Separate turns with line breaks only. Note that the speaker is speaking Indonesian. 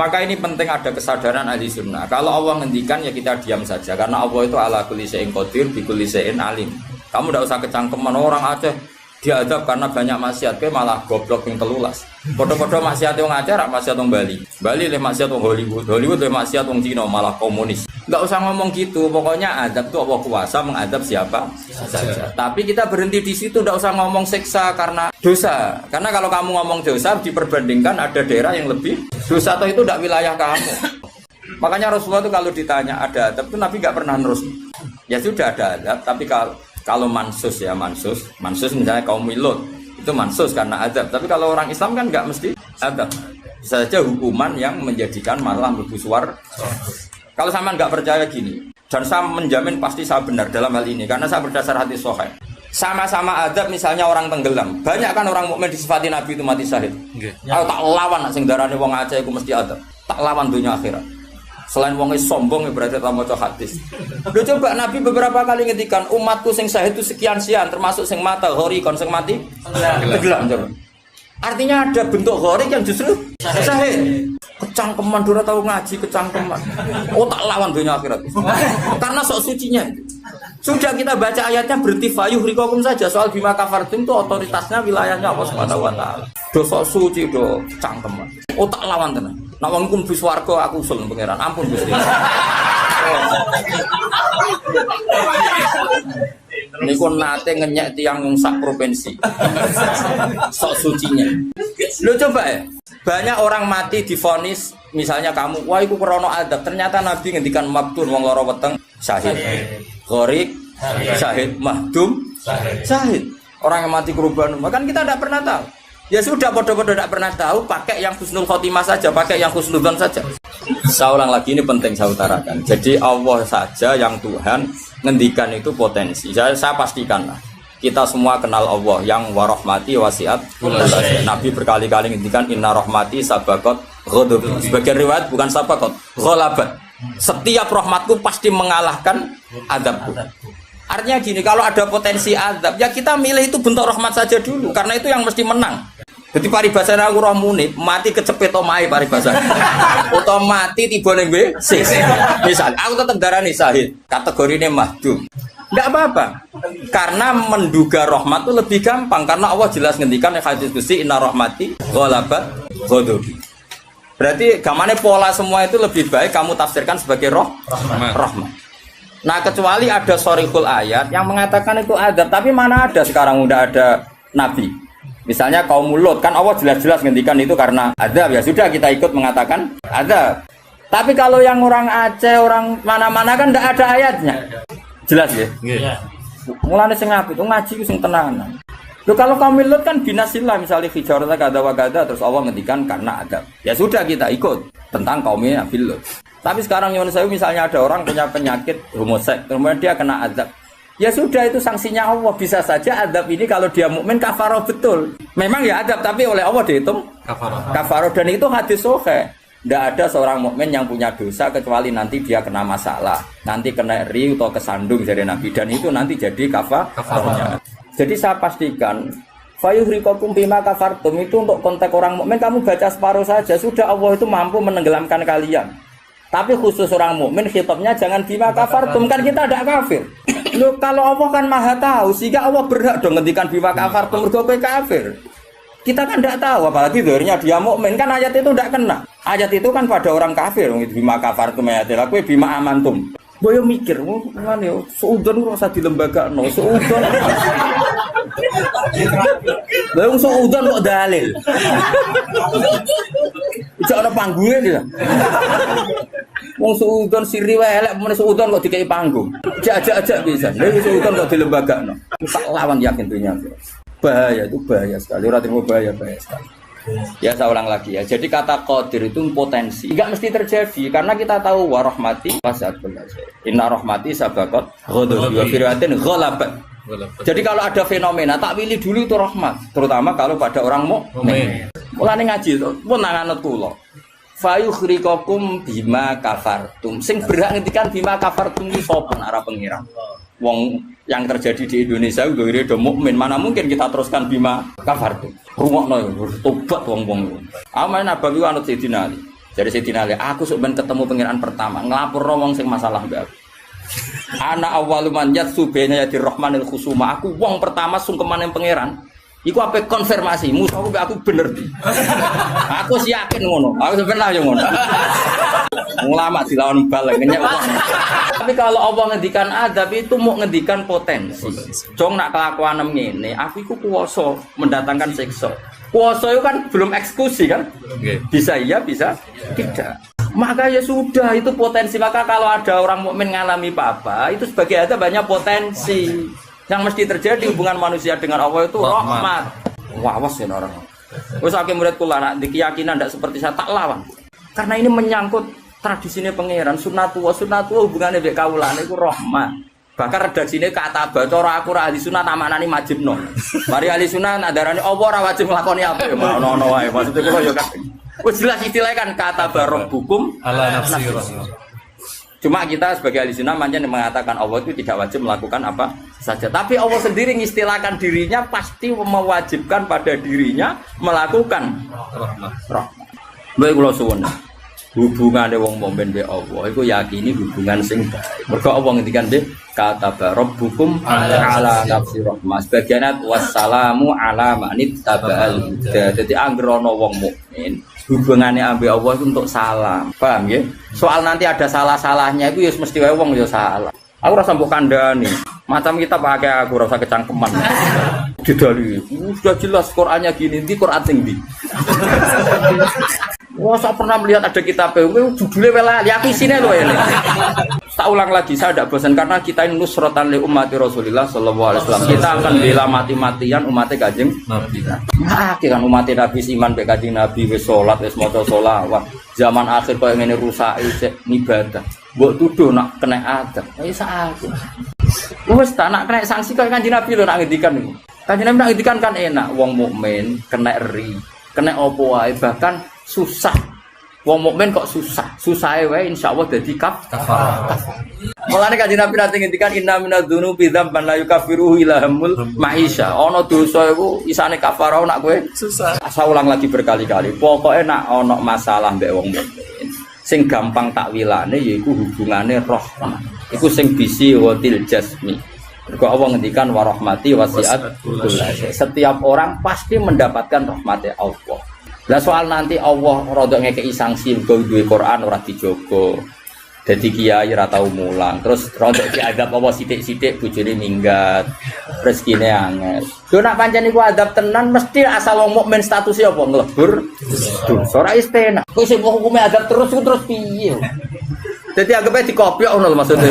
Maka ini penting ada kesadaran ahli sunnah. Kalau Allah ngendikan ya kita diam saja. Karena Allah itu ala kulli syai'in qadir bi kulli syai'in alim. Kamu tidak usah kecangkeman orang Aceh diadab karena banyak maksiat, ke malah goblok yang telulas. Podo-podo maksiat yang Aceh, rak maksiat yang Bali. Bali leh maksiat yang Hollywood, Hollywood leh maksiat yang Cina malah komunis. Enggak usah ngomong gitu. Pokoknya adab itu Allah kuasa mengadab siapa saja. Tapi kita berhenti di situ, tidak usah ngomong siksa karena dosa. Karena kalau kamu ngomong dosa diperbandingkan ada daerah yang lebih dosa atau itu tidak wilayah kamu. Makanya Rasulullah itu kalau ditanya ada adab itu Nabi nggak pernah nerus. Ya sudah ada adab, tapi kalau mansus ya mansus misalnya kaum Lut itu mansus karena adab. Tapi kalau orang Islam kan nggak mesti adab. Bisa saja hukuman yang menjadikan malah mlebu swarga. Kalau sama nggak percaya gini, dan saya menjamin pasti saya benar dalam hal ini karena saya berdasar hadis sahih. Sama-sama adab misalnya orang tenggelam. Banyak kan orang mukmin disifati Nabi itu mati syahid. Aku tak lawan nak sing darane wong Aceh iku mesti adab. Tak lawan dunia akhirat. Selain wong sombong berarti tak maca hadis. Lho coba Nabi beberapa kali ngendikan umatku sing syahid itu sekian-sekian termasuk sing mata ghori kon sing mati tenggelam coba. Artinya ada bentuk ghori yang justru syahid. Kecangkeman dora tahu ngaji kecangkeman. Oh tak lawan dunia akhirat. Karena sok sucinya. Sudah kita baca ayatnya berhenti fayuh rikokum saja. Soal bima kafartum itu otoritasnya wilayahnya Allah Subhanahu wa taala. Do sok suci do cangkeman. Oh tak lawan tenan. Nek wong kum bis warga aku usul pangeran. Ampun Gusti. Niku nate ngenyek tiang sak provinsi. Sok sucinya. Lo coba ya. Banyak orang mati divonis misalnya kamu, wah iku krono adab. Ternyata Nabi ngendikan mabtun wong loro weteng syahid. Gharik syahid, mahdum syahid. Orang yang mati korban, kan kita tidak pernah tahu. Ya sudah bodoh-bodoh tidak pernah tahu, pakai yang husnul khotimah saja, pakai yang husnudzon saja. Saya ulang lagi ini penting saya utarakan. Jadi Allah saja yang Tuhan ngendikan itu potensi. Saya pastikan lah. Kita semua kenal Allah yang warahmati wasiat. Nabi berkali-kali ngendikan inna rahmati sabaqat ghadabi. Sebagian riwayat bukan sabaqat, ghalabat. Setiap rahmatku pasti mengalahkan azabku. Artinya gini, kalau ada potensi azab, ya kita milih itu bentuk rahmat saja dulu karena itu yang mesti menang. Jadi paribasane aku roh muni, mati kecepet omahe paribasane. Utawa mati tiba ning WC. Misal aku tetap darani syahid, kategorine mahdum. Enggak apa-apa. Karena menduga rahmat itu lebih gampang karena Allah jelas ngendikan di hadis qudsi inna rahmati ghalabat ghadabi. Berarti gamane pola semua itu lebih baik kamu tafsirkan sebagai rahmat. Nah, kecuali ada sharihul ayat yang mengatakan itu adab, tapi mana ada sekarang udah ada nabi. Misalnya kaum Lut kan Allah jelas-jelas ngendikan itu karena adab, ya sudah kita ikut mengatakan adab. Tapi kalau yang orang Aceh, orang mana-mana kan enggak ada ayatnya. Jelas ya? Iya. Mulane sing apik ngaji ku sing tenanan. Loh kalau kaum Lut kan binasillah misalnya hijarata kada wa kada terus Allah ngendikan karena adab. Ya sudah kita ikut tentang kaumnya Nabi Lut. Tapi sekarang yang saya misalnya ada orang punya penyakit homoseks, kemudian dia kena azab. Ya sudah itu sanksinya Allah. Bisa saja azab ini kalau dia mukmin kafaroh betul. Memang ya azab tapi oleh Allah dihitung kafaroh dan itu hadis sahih. Tidak ada seorang mukmin yang punya dosa kecuali nanti dia kena masalah, nanti kena ri atau kesandung dari Nabi dan itu nanti jadi kafarohnya. Jadi saya pastikan fayuhrikokum bima kafartum itu untuk konteks orang mukmin kamu baca separuh saja sudah Allah itu mampu menenggelamkan kalian. Tapi khusus orang mukmin khitabnya jangan bima kafartum kan kita tidak kafir. Loh kalau Allah kan maha tahu sehingga Allah berhak dong ngendikan bima kafartum mergo kowe kafir. Kita kan tidak tahu apalagi dhahirnya dia mukmin kan ayat itu tidak kena. Ayat itu kan pada orang kafir bima kafartum ayatil kowe bima amantum. Boyo mikir, ngene yo, seudon ora usah dilembagakno, seudon. Lah wong seudon kok dalil. Ijo ana panggunge dia. Wong seudon siri wae elek men seudon kok dikei panggung. Ajak-ajak bisa. Lha seudon kok dilembagakno. Tak lawan yakin dunia. Bahaya itu bahaya sekali. Ora terima bahaya sekali. Ya saya ulang lagi ya. Jadi kata qadir itu potensi. Enggak mesti terjadi karena kita tahu warahmati wasiat kulli syai. Inna rahmati sabaqat ghadabi wa firyatin ghalabat. Jadi kalau ada fenomena tak pilih dulu itu rahmat, terutama kalau pada orang mukmin. Mulane ngaji pun nanganut kula. Fayukhriqakum bima kafartum. Sing berhak ngendikan bima kafartum iki sapa arah pengiran. Wong yang terjadi di Indonesia udah do mukmin, mana mungkin kita teruskan bima kafartum. Rungokno tobat wong-wong. Aman Nabawi anut Sayyidina Ali. Jadi Sayyidina Ali, aku sebenarnya ketemu pangeran pertama, ngelapor wong sing masalah mbak aku. Ana awwalu man yatsu baina yadir rahmanil khusuma. Aku wong pertama sungkeman yang pangeran. Iku apa konfirmasi, musuhku aku bener di. Aku sih yakin ngono. Aku sebenarnya yo ngono. Ulama dilawan balik ngenyek. Tapi kalau Allah ngendikan adab itu mau ngendikan potensi. Jong nak kelakuan ngene, aku iku kuwasa mendatangkan siksa. Kuwasa itu kan belum eksekusi kan? Bisa iya, bisa tidak. Maka ya sudah itu potensi. Maka kalau ada orang mukmin ngalami apa-apa, itu sebagai adab banyak potensi. Yang mesti terjadi hubungan manusia dengan Allah itu rahmat. Wawas ya orang. Wes akeh murid kula nak di keyakinan ndak seperti saya tak lawan. Karena ini menyangkut tradisine pangeran, sunnatullah hubungane mbek kaulane iku rahmat. Bahkan redaksine kata cara aku ra ahli sunah namaknani majibno. Mari ahli sunah nak darani apa ora wajib nglakoni apa ya ono wae. Maksudnya kula yo kan. Wes jelas istilahnya kan kata barabbukum ala nafsi. Cuma kita sebagai ahli sunnah mengatakan Allah itu tidak wajib melakukan apa saja. Tapi Allah sendiri mengistilahkan dirinya pasti mewajibkan pada dirinya melakukan rahmat. Baik kula suwun. Hubungane wong mukmin be Allah iku yakini hubungan sing baik. Mergo Allah ngendikan be kata rabbukum ala nafsi rahmah. Sebagian wassalamu ala manit tabal huda. Dadi anggere ana wong mukmin hubungannya ambil Allah itu untuk salam, paham ya? Soal nanti ada salah-salahnya itu ya mesti wae wong ya salah. Aku rasa mbok kandhani, macam kita pakai aku rasa kecangkeman. Didali, sudah jelas Qur'annya gini, di Qur'an sing ndi. Wah, saya pernah melihat ada kitab judulnya welali, aku isine lho ya. Tak ulang lagi, saya tidak bosan karena kita ini nusratan li ummati Rasulillah sallallahu alaihi wasallam. Kita akan bela mati-matian umatnya Kanjeng Nabi. Nah, kan umatnya Nabi iman be Kanjeng Nabi wis salat, wis maca selawat. Zaman akhir koyo ngene rusak isih ibadah. Mbok tuduh nak kena adab. Wis aku. Wis tak nak kena sanksi koyo Kanjeng Nabi lho nak ngendikan niku. Kanjeng Nabi nak ngendikan kan enak, wong mukmin kena ri, kena opo wae bahkan susah. Wong mukmin kok susah. Susahe wae insyaallah dadi kafarah. Mulane Kanjeng Nabi nate ngendikan inna minadz-dzunubi dzamban la yukaffiruhu illa hamul maisha. Ana dosa iku isane kafarah nak kowe susah. Asa ulang lagi berkali-kali. Pokoke nak ana masalah mbek wong mukmin, sing gampang takwilane yaiku hubungane rahmah. Iku sing bisi watil jasmi. Mergo Allah ngendikan wa rahmati wasi'at kullasyai. Setiap orang pasti mendapatkan rahmat Allah. Lah soal nanti Allah rodok ngekei sanksi mergo duwe Quran ora dijogo. Dadi kiai ora tau mulang. Terus rodok diadab apa sithik-sithik bojone minggat. Rezekine angel. Yo nak pancen iku adab tenan mesti asal wong mukmin statusnya apa nglebur dosa ora istenak. Kok sing hukume adab terus piye? Dadi anggap ae dikopiok ngono lho maksudnya.